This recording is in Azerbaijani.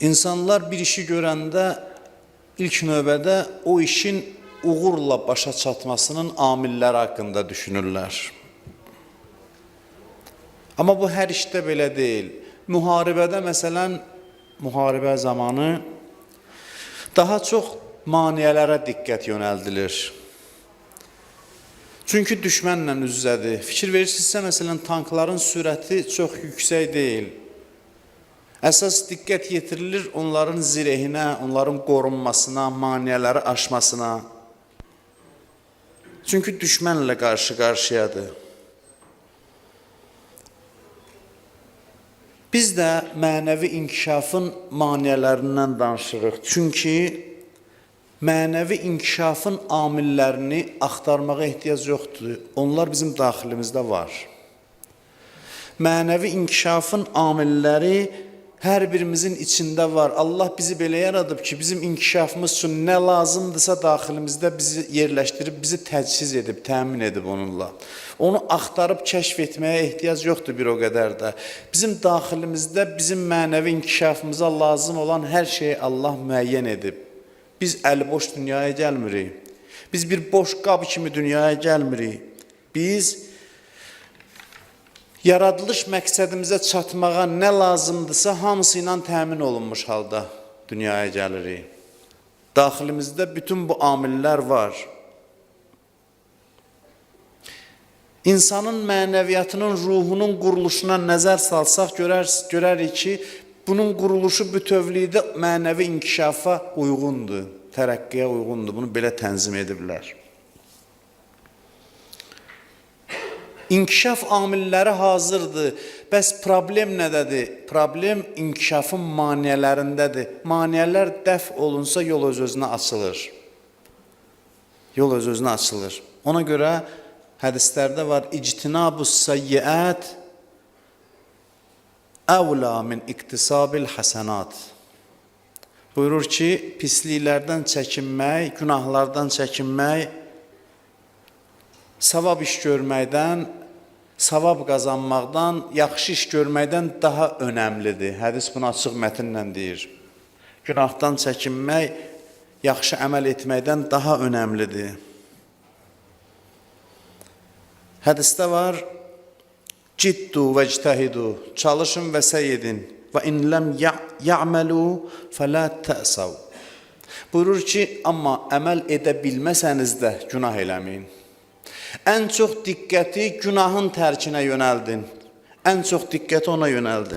İnsanlar bir işi görəndə ilk növbədə o işin uğurla başa çatmasının amilləri haqqında düşünürlər. Amma bu hər işdə belə deyil. Müharibədə məsələn, müharibə zamanı daha çox maneələrə diqqət yönəldilir. Çünki düşmənlə üz-üzədir. Fikir verirsinizsə, məsələn, tankların sürəti çox yüksək deyil. Əsas diqqət yetirilir onların zirehinə, onların qorunmasına, maneələri aşmasına. Çünki düşmənlə qarşı-qarşıyadır. Biz də mənəvi inkişafın maneələrindən danışırıq. Çünki mənəvi inkişafın amillərini axtarmağa ehtiyac yoxdur. Onlar bizim daxilimizdə var. Mənəvi inkişafın amilləri hər birimizin içində var. Allah bizi belə yaradıb ki, bizim inkişafımız üçün nə lazımdırsa daxilimizdə bizi yerləşdirib, bizi təchiz edib, təmin edib onunla. Onu axtarıb kəşf etməyə ehtiyac yoxdur bir o qədər də. Bizim daxilimizdə bizim mənəvi inkişafımıza lazım olan hər şeyi Allah müəyyən edib. Biz əliboş dünyaya gəlmirik. Biz bir boş qab kimi dünyaya gəlmirik. Biz yaradılış məqsədimizə çatmağa nə lazımdırsa hamısı ilə təmin olunmuş halda dünyaya gəlirik. Daxilimizdə bütün bu amillər var. İnsanın mənəviyyatının, ruhunun quruluşuna nəzər salsaq görərik ki, bunun quruluşu bütövlükdə mənəvi inkişafa uyğundur, tərəqqiyə uyğundur. Bunu belə tənzim ediblər. İnkişaf amilləri hazırdır. Bəs problem nədədir? Problem inkişafın maneələrindədir. Maneələr dəf olunsa yol öz-özünə açılır. Yol öz-özünə açılır. Ona görə hədislərdə var, İctinabus sayyiət əvla min iktisabil həsənat. Buyurur ki, pisliklərdən çəkinmək, günahlardan çəkinmək, savab iş görməkdən, savab qazanmaqdan, yaxşı iş görməkdən daha önəmlidir. Hədis bunu açıq mətinlə deyir. Günahdan çəkinmək, yaxşı əməl etməkdən daha önəmlidir. Hədisdə var, ciddu və ictəhidu, çalışın və səy edin. Və in ləm ya'məlu fələ tə'sav. Buyurur ki, amma əməl edə bilməsəniz də günah eləməyin. Ən çox diqqəti günahın tərkinə yönəldin. Ən çox diqqəti ona yönəldin.